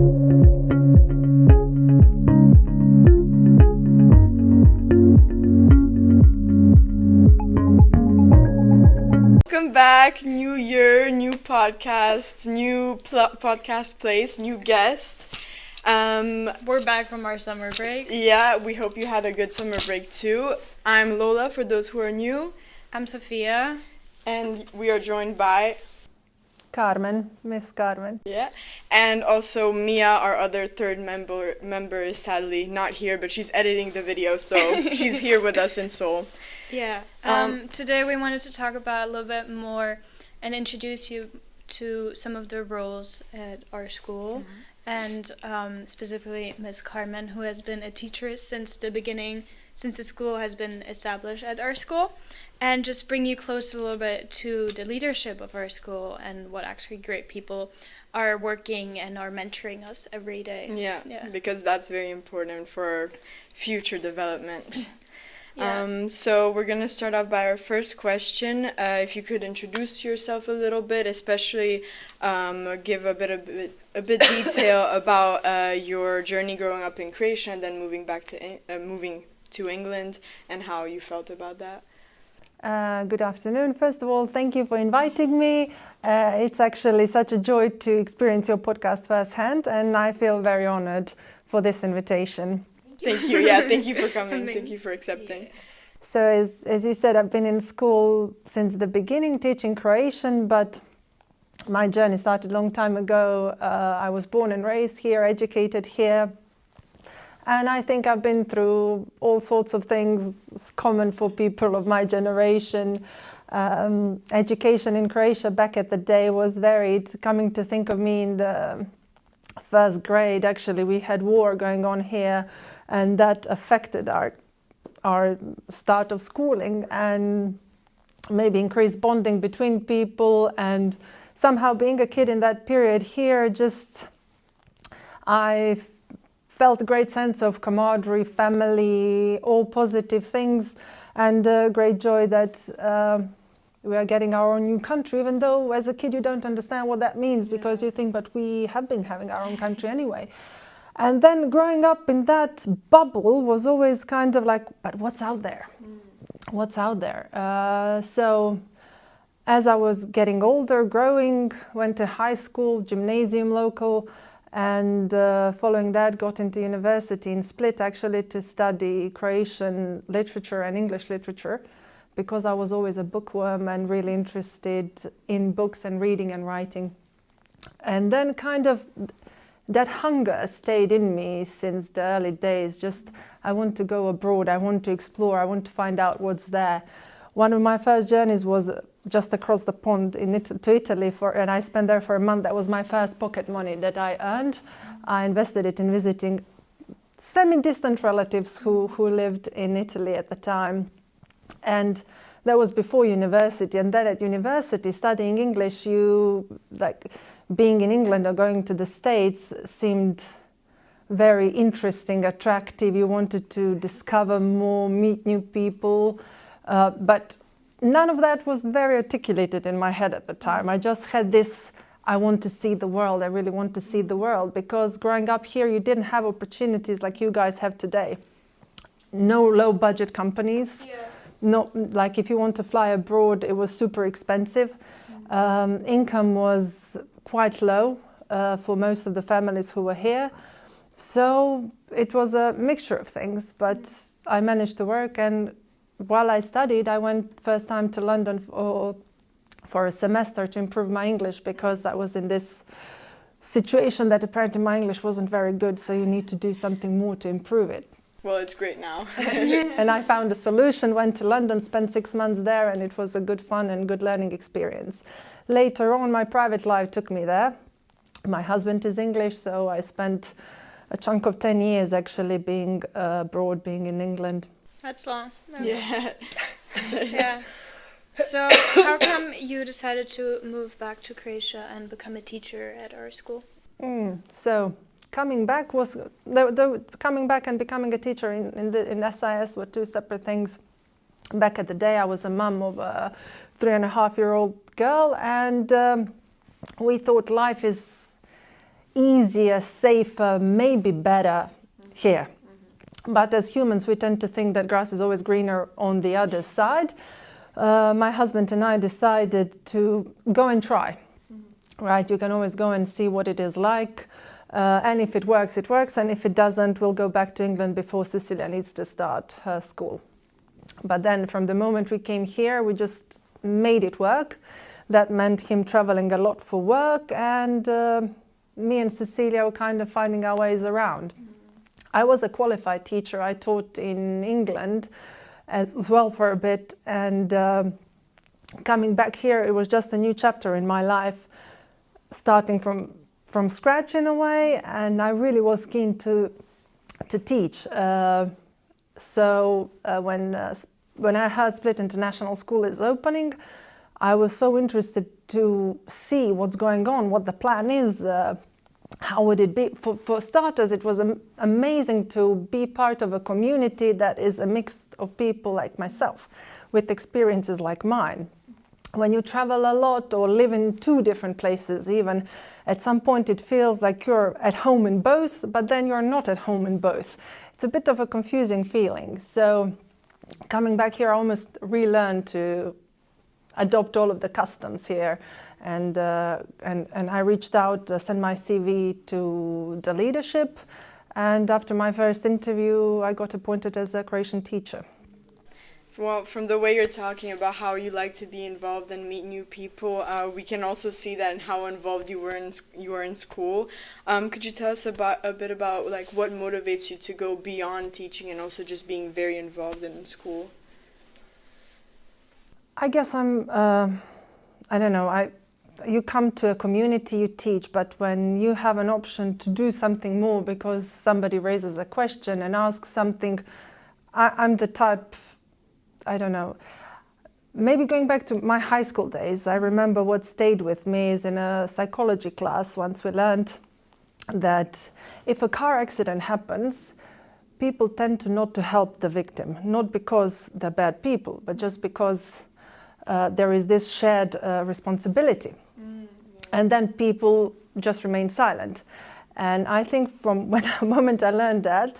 Welcome back, new year, new podcast, new podcast place, new guest. We're back from our summer break. Yeah, we hope you had a good summer break too. I'm Lola for those who are new. I'm Sophia. And we are joined by Carmen, Miss Carmen. Yeah, and also Mia, our other third member is sadly not here, but she's editing the video, so she's here with us in Seoul. Yeah. Today we wanted to talk about a little bit more and introduce you to some of the roles at our school, and specifically Miss Carmen, who has been a teacher since the beginning, since the school has been established at our school, and just bring you close a little bit to the leadership of our school and what actually great people are working and are mentoring us every day. Yeah. Because that's very important for our future development. Yeah. So we're gonna start off by our first question. If you could introduce yourself a little bit, especially give a bit detail about your journey growing up in Croatia and then moving to England and how you felt about that. Good afternoon. First of all, thank you for inviting me. It's actually such a joy to experience your podcast firsthand, and I feel very honored for this invitation. Thank you. Yeah, thank you for coming. Thank you for accepting. Yeah. So as you said, I've been in school since the beginning teaching Croatian, but my journey started a long time ago. I was born and raised here, educated here. And I think I've been through all sorts of things common for people of my generation. Education in Croatia back at the day was varied. Coming to think of me in the first grade, actually, we had war going on here, and that affected our start of schooling and maybe increased bonding between people. And somehow being a kid in that period here, I felt a great sense of camaraderie, family, all positive things, and a great joy that we are getting our own new country, even though as a kid you don't understand what that means, because you think, but we have been having our own country anyway. And then growing up in that bubble was always kind of like, but what's out there? What's out there? So as I was getting older, growing, went to high school, gymnasium local, and following that got into university in Split actually to study Croatian literature and English literature, because I was always a bookworm and really interested in books and reading and writing. And then kind of that hunger stayed in me since the early days. Just, I want to go abroad, I want to explore, I want to find out what's there. One of my first journeys was just across the pond to Italy, and I spent there for a month. That was my first pocket money that I earned. I invested it in visiting semi-distant relatives who lived in Italy at the time. And that was before university. And then at university, studying English, being in England or going to the States seemed very interesting, attractive. You wanted to discover more, meet new people. But none of that was very articulated in my head at the time. I just had this, I want to see the world. I really want to see the world, because growing up here, you didn't have opportunities like you guys have today. No low budget companies. Yeah. No, like if you want to fly abroad, it was super expensive. Income was quite low for most of the families who were here. So it was a mixture of things, but I managed to work. And while I studied, I went first time to London for a semester to improve my English, because I was in this situation that apparently my English wasn't very good, so you need to do something more to improve it. Well, it's great now. And I found a solution, went to London, spent 6 months there, and it was a good fun and good learning experience. Later on, my private life took me there. My husband is English, so I spent a chunk of 10 years actually being abroad, being in England. That's long. Yeah. Yeah. So how come you decided to move back to Croatia and become a teacher at our school? So coming back coming back and becoming a teacher in SIS were two separate things. Back at the day, I was a mum of a 3.5-year-old girl, and we thought life is easier, safer, maybe better here. But as humans, we tend to think that grass is always greener on the other side. My husband and I decided to go and try. Right, you can always go and see what it is like. And if it works, it works. And if it doesn't, we'll go back to England before Cecilia needs to start her school. But then from the moment we came here, we just made it work. That meant him traveling a lot for work, and me and Cecilia were kind of finding our ways around. I was a qualified teacher. I taught in England as well for a bit, and coming back here, it was just a new chapter in my life, starting from scratch in a way, and I really was keen to teach. So when I heard Split International School is opening, I was so interested to see what's going on, what the plan is, how would it be. For starters, it was amazing to be part of a community that is a mix of people like myself, with experiences like mine. When you travel a lot or live in two different places, even at some point it feels like you're at home in both, but then you're not at home in both. It's a bit of a confusing feeling. So coming back here, I almost relearned to adopt all of the customs here. And I reached out, sent my CV to the leadership. And after my first interview, I got appointed as a Croatian teacher. Well, from the way you're talking about how you like to be involved and meet new people, we can also see that in how involved you were in school. Could you tell us a bit about like what motivates you to go beyond teaching and also just being very involved in school? I guess I don't know. You come to a community, you teach, but when you have an option to do something more because somebody raises a question and asks something, I'm the type. I don't know, maybe going back to my high school days, I remember what stayed with me is in a psychology class once we learned that if a car accident happens, people tend to not to help the victim, not because they're bad people, but just because there is this shared responsibility. And then people just remain silent. And I think from the moment I learned that,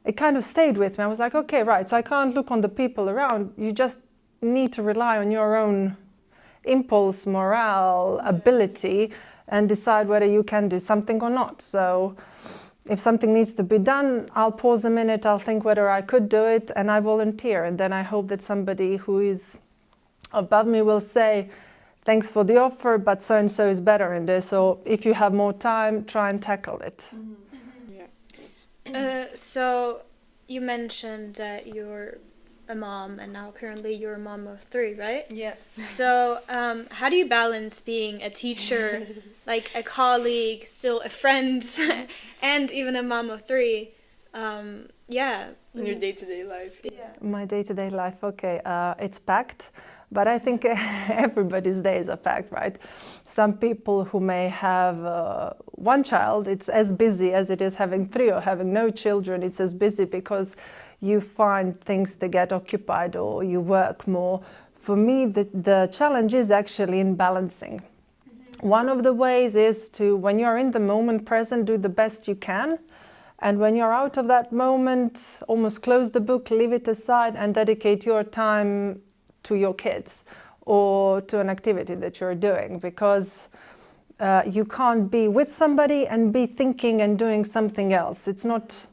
it kind of stayed with me. I was like, okay, right, so I can't look on the people around. You just need to rely on your own impulse, morale, ability, and decide whether you can do something or not. So if something needs to be done, I'll pause a minute, I'll think whether I could do it, and I volunteer. And then I hope that somebody who is above me will say, thanks for the offer, but so-and-so is better in this. So if you have more time, try and tackle it. So you mentioned that you're a mom and now currently you're a mom of 3, right? Yeah. So how do you balance being a teacher, like a colleague, still a friend, and even a mom of 3? Yeah. In your day-to-day life. Yeah. My day-to-day life, okay, it's packed, but I think everybody's days are packed, right? Some people who may have one child, it's as busy as it is having 3, or having no children. It's as busy because you find things to get occupied or you work more. For me, the challenge is actually in balancing. One of the ways is to, when you're in the moment present, do the best you can. And when you're out of that moment, almost close the book, leave it aside, and dedicate your time to your kids or to an activity that you're doing, because you can't be with somebody and be thinking and doing something else. It's not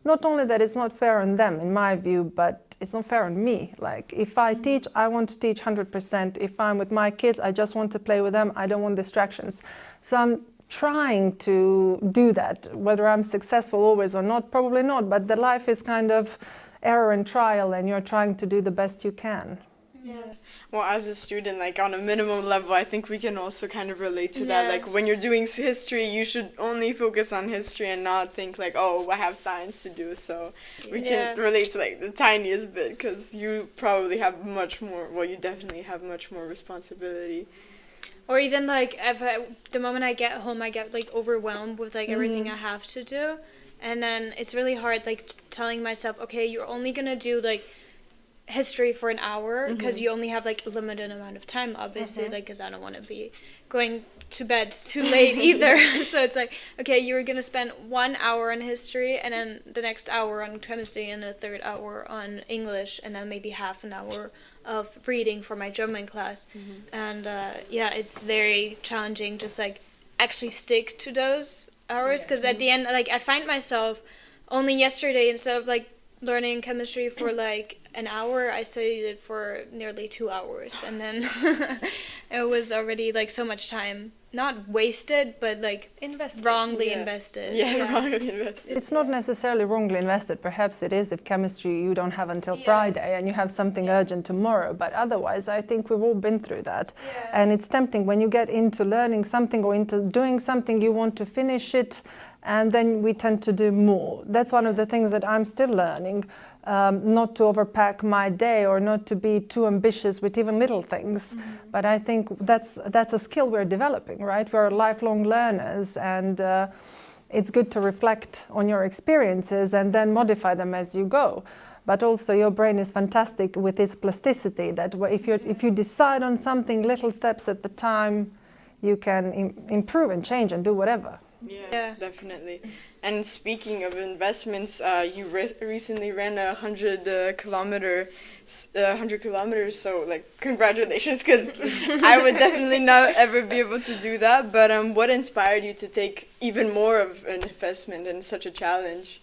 only that it's not fair on them, in my view, but it's not fair on me. Like, if I teach, I want to teach 100%. If I'm with my kids, I just want to play with them. I don't want distractions. So I'm trying to do that. Whether I'm successful always or not, probably not, but the life is kind of error and trial, and you're trying to do the best you can. Yeah. Well, as a student, like on a minimum level, I think we can also kind of relate to that. Like when you're doing history, you should only focus on history and not think like, oh, I have science to do. So we can relate to like the tiniest bit, because you probably have much more, well, you definitely have much more responsibility. Or even like the moment I get home, I get like overwhelmed with like everything I have to do. And then it's really hard like telling myself, okay, you're only going to do like history for an hour, because you only have like a limited amount of time, obviously, like, because I don't want to be going to bed too late either. So it's like, okay, you were gonna spend 1 hour on history, and then the next hour on chemistry, and the third hour on English, and then maybe half an hour of reading for my German class. And yeah, it's very challenging just like actually stick to those hours, because at the end, like, I find myself only yesterday, instead of like learning chemistry for like an hour, I studied it for nearly 2 hours, and then it was already like so much time not wasted, but like wrongly invested. Yeah, wrongly invested. It's not necessarily wrongly invested. Perhaps it is if chemistry you don't have until Friday and you have something urgent tomorrow. But otherwise, I think we've all been through that. And it's tempting when you get into learning something or into doing something, you want to finish it, and then we tend to do more. That's one of the things that I'm still learning, not to overpack my day or not to be too ambitious with even little things. But I think that's a skill we're developing, right? We're lifelong learners, and it's good to reflect on your experiences and then modify them as you go. But also your brain is fantastic with its plasticity, that if you decide on something little steps at the time, you can improve and change and do whatever. Yeah, definitely. And speaking of investments, you recently ran 100 kilometers. So like, congratulations, because I would definitely not ever be able to do that. But what inspired you to take even more of an investment in such a challenge?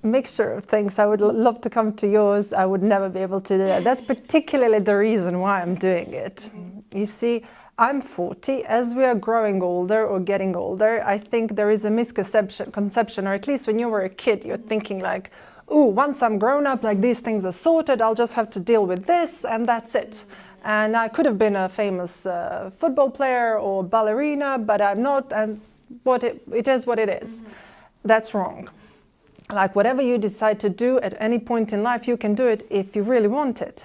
Mixture of things. I would love to come to yours. I would never be able to do that. That's particularly the reason why I'm doing it. You see, I'm 40. As we are growing older or getting older, I think there is a misconception, or at least when you were a kid, you're thinking like, ooh, once I'm grown up, like, these things are sorted, I'll just have to deal with this and that's it. And I could have been a famous football player or ballerina, but I'm not, and it is what it is. That's wrong. Like, whatever you decide to do at any point in life, you can do it if you really want it.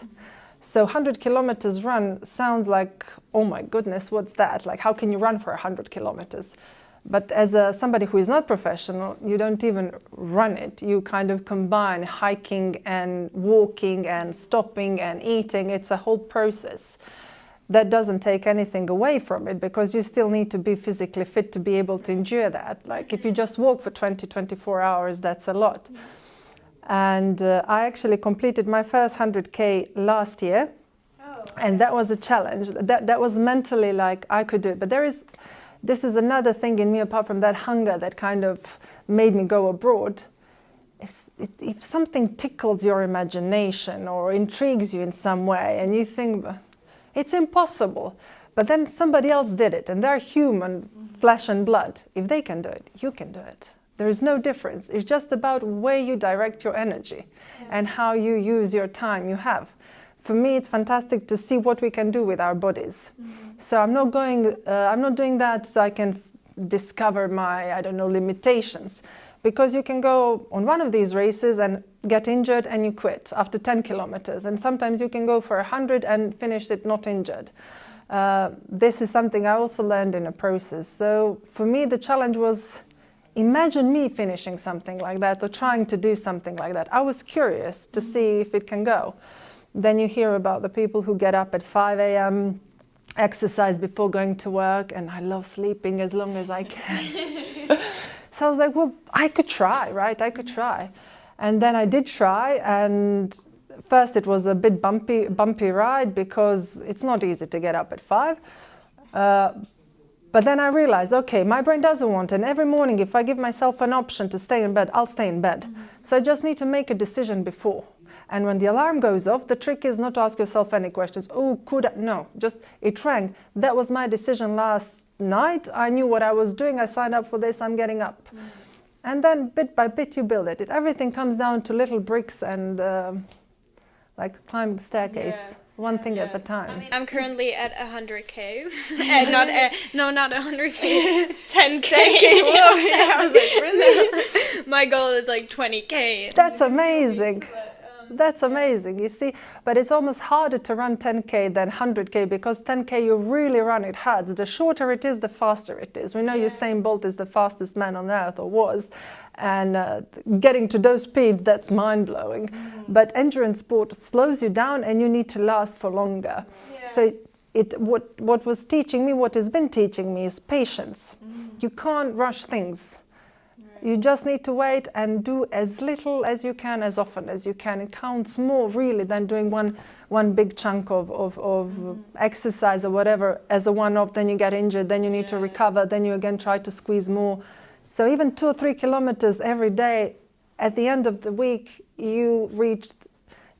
So 100 kilometers run sounds like, oh my goodness, what's that? Like, how can you run for 100 kilometers? But as somebody who is not professional, you don't even run it. You kind of combine hiking and walking and stopping and eating. It's a whole process. That doesn't take anything away from it, because you still need to be physically fit to be able to endure that. Like, if you just walk for 24 hours, that's a lot. And I actually completed my first 100K last year. And that was a challenge. That was mentally like, I could do it. But this is another thing in me, apart from that hunger that kind of made me go abroad. If something tickles your imagination or intrigues you in some way, and you think, it's impossible, but then somebody else did it, and they're human, flesh and blood. If they can do it, you can do it. There is no difference. It's just about where you direct your energy and how you use your time you have. For me, it's fantastic to see what we can do with our bodies. So I'm not doing that so I can discover my, limitations. Because you can go on one of these races and get injured and you quit after 10 kilometers. And sometimes you can go for 100 and finish it not injured. This is something I also learned in a process. So for me, the challenge was, imagine me finishing something like that or trying to do something like that. I was curious to see if it can go. Then you hear about the people who get up at 5 a.m., exercise before going to work, and I love sleeping as long as I can. So I was like, well, I could try, right? I could try. And then I did try, and first it was a bit bumpy ride, because it's not easy to get up at 5. But then I realized, okay, my brain doesn't want it. And every morning, if I give myself an option to stay in bed, I'll stay in bed. So I just need to make a decision before. And when the alarm goes off, the trick is not to ask yourself any questions. Oh, could I? No, just it rang. That was my decision last night. I knew what I was doing. I signed up for this. I'm getting up. And then bit by bit, you build it. Everything comes down to little bricks and like climbing the staircase. One thing at a time. I mean, I'm currently at 100K. Not 100K, 10K. Whoa, yeah, I was like, really? My goal is like 20K. That's amazing. That's amazing, you see. But it's almost harder to run 10K than 100K, because 10K you really run, it hurts. The shorter it is, the faster it is. We know Usain Bolt is the fastest man on earth, or was. And getting to those speeds, that's mind-blowing. But endurance sport slows you down, and you need to last for longer. So what was teaching me, what has been teaching me is patience. You can't rush things. You just need to wait and do as little as you can, as often as you can. It counts more really than doing one big chunk of exercise or whatever as a one-off. Then you get injured, then you need to recover, then you again try to squeeze more. So even 2 or 3 kilometers every day, at the end of the week, you reached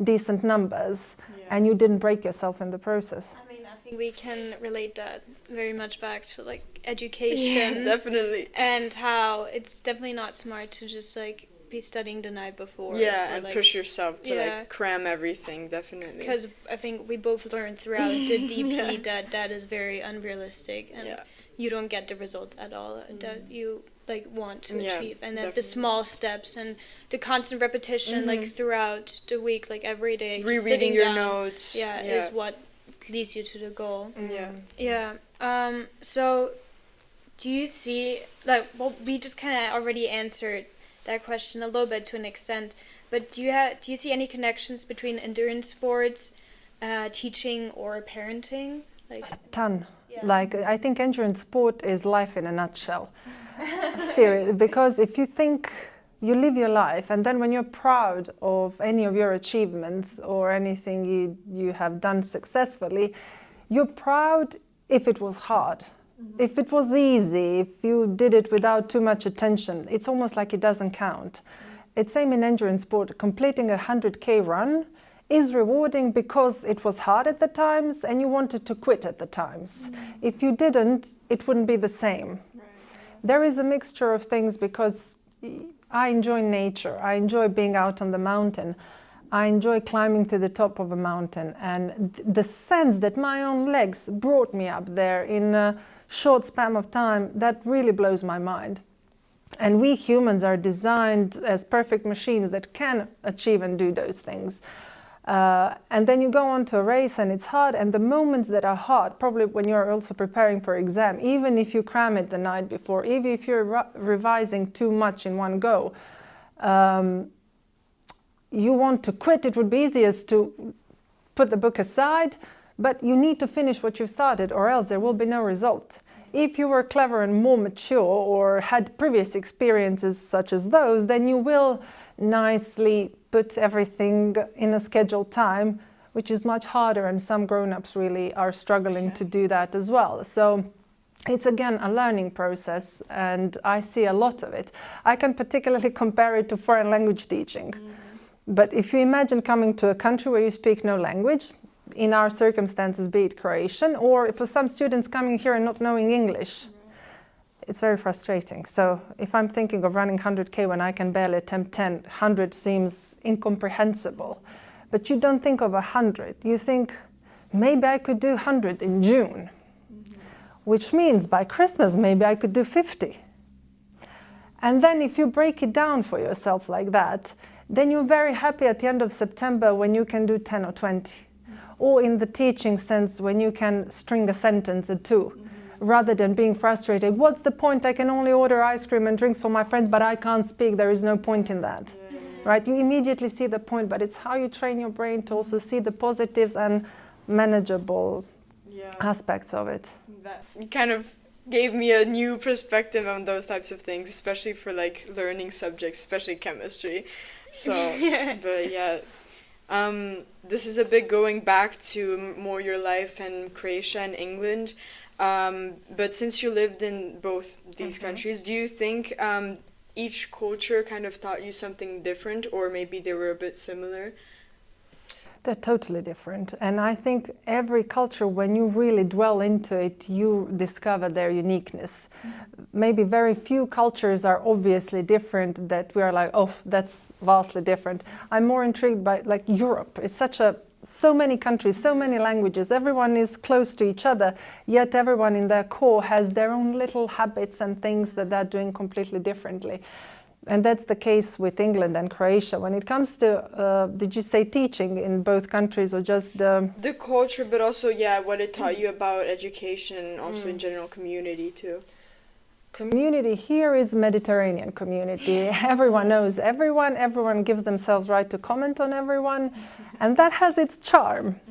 decent numbers and you didn't break yourself in the process. I mean, I think we can relate that very much back to like education. Yeah, definitely. And how it's definitely not smart to just like be studying the night before. Yeah, or, and like, push yourself to like cram everything, definitely. Because I think we both learned throughout the DP that that is very unrealistic and you don't get the results at all that you like want to achieve. And that the small steps and the constant repetition like throughout the week, like every day, rereading your down, notes. is what leads you to the goal. Yeah. So do you see, like, well, we just kind of already answered that question a little bit to an extent, but do you see any connections between endurance sports, teaching, or parenting? Like A ton. Like, I think endurance sport is life in a nutshell. Seriously, because if you think you live your life and then when you're proud of any of your achievements or anything you have done successfully, you're proud if it was hard. If it was easy, if you did it without too much attention, it's almost like it doesn't count. It's same in endurance sport. Completing a 100K run is rewarding because it was hard at the times and you wanted to quit at the times. If you didn't, it wouldn't be the same. There is a mixture of things because I enjoy nature. I enjoy being out on the mountain. I enjoy climbing to the top of a mountain, and the sense that my own legs brought me up there in a short span of time, that really blows my mind. And we humans are designed as perfect machines that can achieve and do those things. And then you go on to a race and it's hard, and the moments that are hard, probably when you're also preparing for exam, even if you cram it the night before, even if you're revising too much in one go, you want to quit. It would be easiest to put the book aside, but you need to finish what you started or else there will be no result. If you were clever and more mature or had previous experiences such as those, then you will nicely put everything in a scheduled time, which is much harder, and some grown-ups really are struggling to do that as well. So it's again a learning process, and I see a lot of it. I can particularly compare it to foreign language teaching. But if you imagine coming to a country where you speak no language, in our circumstances, be it Croatian, or for some students coming here and not knowing English, it's very frustrating. So if I'm thinking of running 100K when I can barely attempt 10, 100 seems incomprehensible. But you don't think of 100. You think, maybe I could do 100 in June, which means by Christmas, maybe I could do 50. And then if you break it down for yourself like that, then you're very happy at the end of September when you can do 10 or 20. Or in the teaching sense, when you can string a sentence or two, rather than being frustrated. What's the point? I can only order ice cream and drinks for my friends, but I can't speak. There is no point in that. Right? You immediately see the point, but it's how you train your brain to also see the positives and manageable aspects of it. That kind of gave me a new perspective on those types of things, especially for like learning subjects, especially chemistry. So, but yeah. This is a bit going back to more your life in Croatia and England. But since you lived in both these countries, do you think each culture kind of taught you something different, or maybe they were a bit similar? They're totally different. And I think every culture, when you really dwell into it, you discover their uniqueness. Maybe very few cultures are obviously different that we are like, oh, that's vastly different. I'm more intrigued by like Europe. It's so many countries, so many languages, everyone is close to each other, yet everyone in their core has their own little habits and things that they're doing completely differently. And that's the case with England and Croatia. When it comes to, did you say teaching in both countries or just the culture, but also, what it taught you about education and also in general community too? Community here is Mediterranean community. Everyone knows everyone gives themselves right to comment on everyone, and that has its charm.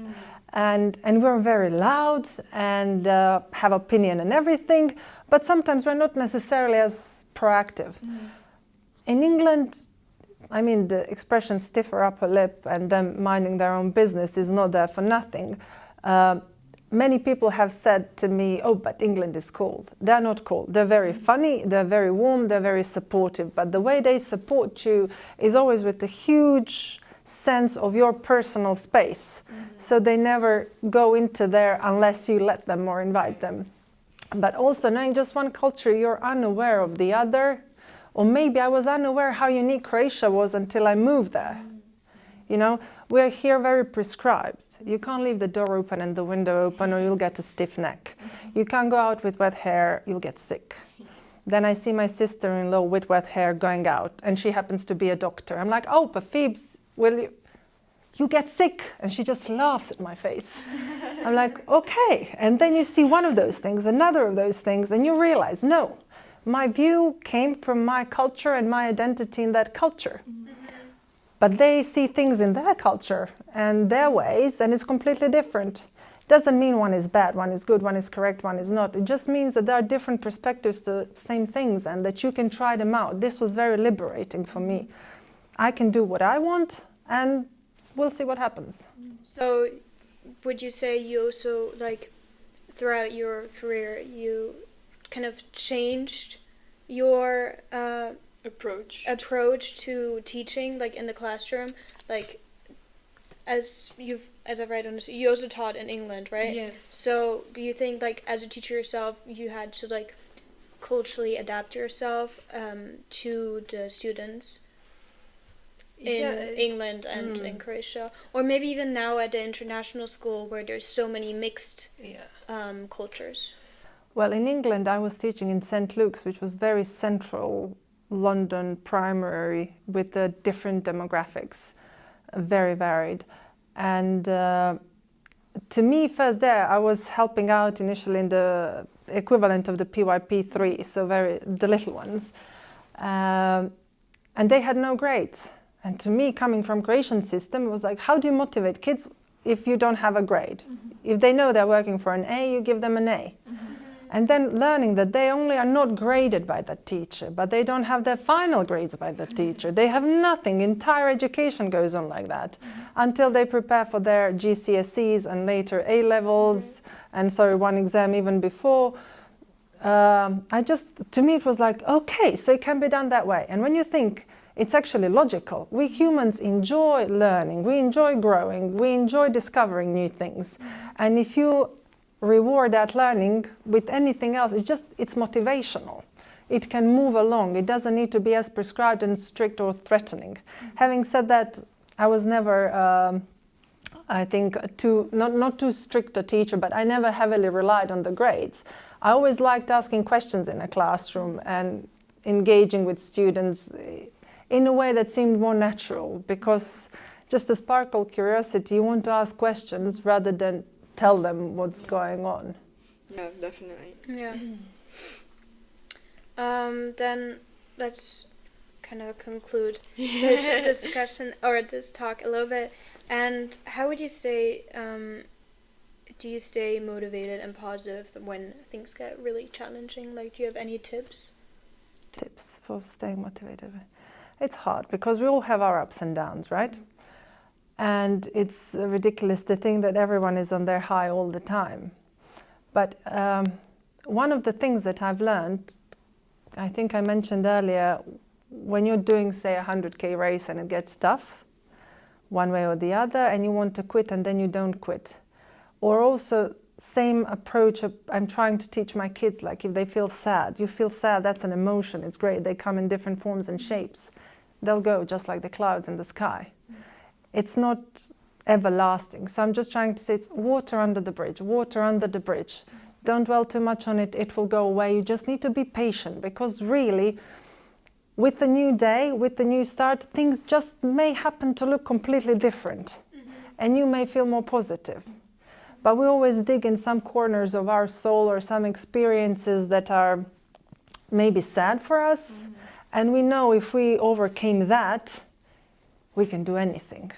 and we're very loud and have opinion and everything, but sometimes we're not necessarily as proactive. In England, I mean, the expression stiffer upper lip and them minding their own business is not there for nothing. Many people have said to me, oh, but England is cold. They're not cold. They're very funny, they're very warm, they're very supportive. But the way they support you is always with a huge sense of your personal space. So they never go into there unless you let them or invite them. But also knowing just one culture, you're unaware of the other. Or maybe I was unaware how unique Croatia was until I moved there. You know, we're here very prescribed. You can't leave the door open and the window open or you'll get a stiff neck. You can't go out with wet hair, you'll get sick. Then I see my sister-in-law with wet hair going out and she happens to be a doctor. I'm like, oh, but Phoebes, will you get sick? And she just laughs at my face. I'm like, okay. And then you see one of those things, another of those things, and you realize, no, my view came from my culture and my identity in that culture. But they see things in their culture and their ways, and it's completely different. Doesn't mean one is bad, one is good, one is correct, one is not. It just means that there are different perspectives to the same things and that you can try them out. This was very liberating for me. I can do what I want and we'll see what happens. So would you say you also, like, throughout your career, you kind of changed your approach to teaching, like in the classroom, like as I've read on this, you also taught in England, right? Yes. So do you think, like, as a teacher yourself, you had to, like, culturally adapt yourself to the students in England and in Croatia, or maybe even now at the international school where there's so many mixed cultures? Well, in England, I was teaching in St. Luke's, which was very central London primary with the different demographics, very varied. And to me, first there, I was helping out initially in the equivalent of the PYP3, so the little ones. And they had no grades. And to me, coming from Croatian system, it was like, how do you motivate kids if you don't have a grade? If they know they're working for an A, you give them an A. And then learning that they only are not graded by the teacher, but they don't have their final grades by the teacher. They have nothing. Entire education goes on like that until they prepare for their GCSEs and later A-levels, and sorry, one exam even before. To me, it was like, okay, so it can be done that way. And when you think, it's actually logical. We humans enjoy learning, we enjoy growing, we enjoy discovering new things. And if you reward that learning with anything else, it's motivational. It can move along. It doesn't need to be as prescribed and strict or threatening. Having said that, I was never, I think, not too strict a teacher, but I never heavily relied on the grades. I always liked asking questions in a classroom and engaging with students in a way that seemed more natural, because just to sparkle curiosity, you want to ask questions rather than tell them what's going on. Yeah, definitely. Yeah. Then let's kind of conclude this discussion or this talk a little bit. And how would you say, do you stay motivated and positive when things get really challenging? Like, do you have any tips? Tips for staying motivated? It's hard because we all have our ups and downs, right? And it's ridiculous to think that everyone is on their high all the time. But one of the things that I've learned, I think I mentioned earlier, when you're doing, say, a 100K race and it gets tough, one way or the other, and you want to quit and then you don't quit. Or also, same approach I'm trying to teach my kids, like if they feel sad, you feel sad, that's an emotion, it's great, they come in different forms and shapes. They'll go just like the clouds in the sky. It's not everlasting. So I'm just trying to say it's water under the bridge, water under the bridge. Don't dwell too much on it, it will go away. You just need to be patient, because really, with the new day, with the new start, things just may happen to look completely different. And you may feel more positive. But we always dig in some corners of our soul or some experiences that are maybe sad for us. And we know if we overcame that, we can do anything.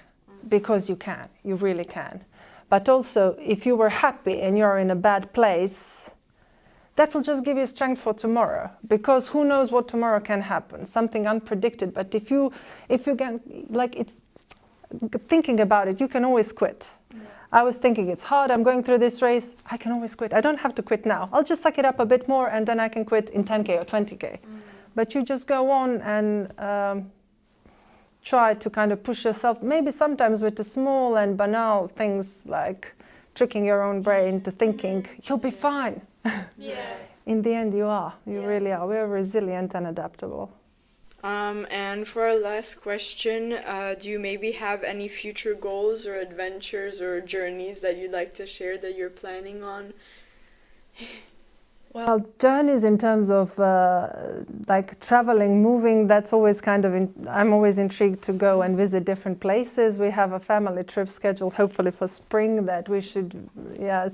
Because you can, you really can. But also, if you were happy and you're in a bad place, that will just give you strength for tomorrow, because who knows what tomorrow can happen, something unpredicted. But if you can, like, it's thinking about it, you can always quit. I was thinking, it's hard, I'm going through this race, I can always quit. I don't have to quit now. I'll just suck it up a bit more and then I can quit in 10K or 20K. But you just go on and try to kind of push yourself, maybe sometimes with the small and banal things like tricking your own brain into thinking, you'll be fine. In the end, you are. You really are. We're resilient and adaptable. And for our last question, do you maybe have any future goals or adventures or journeys that you'd like to share that you're planning on? Well, journeys in terms of like traveling, moving, that's always kind of, I'm always intrigued to go and visit different places. We have a family trip scheduled hopefully for spring that we should,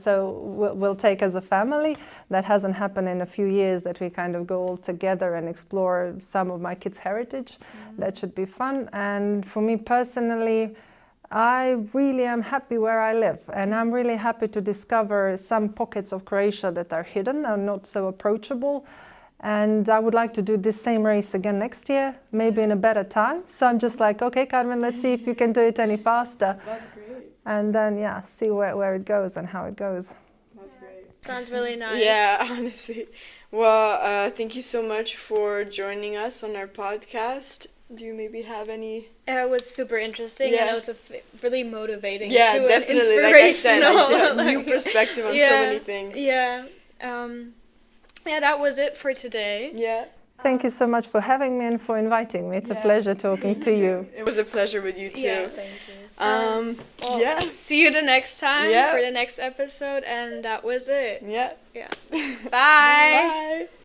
so we'll take as a family. That hasn't happened in a few years, that we kind of go all together and explore some of my kids' heritage. That should be fun. And for me personally, I really am happy where I live, and I'm really happy to discover some pockets of Croatia that are hidden and not so approachable. And I would like to do this same race again next year, maybe in a better time. So I'm just like, okay, Carmen, let's see if you can do it any faster. That's great. And then, see where it goes and how it goes. That's great. Sounds really nice. Yeah, honestly. Well, thank you so much for joining us on our podcast. Do you maybe have any? It was super interesting, and it was really motivating. Yeah, too, definitely. And like I said, inspirational. new perspective on so many things. Yeah. That was it for today. Yeah. Thank you so much for having me and for inviting me. It's a pleasure talking to you. It was a pleasure with you too. Yeah, thank you. See you the next time for the next episode, and that was it. Yeah. Bye. Bye.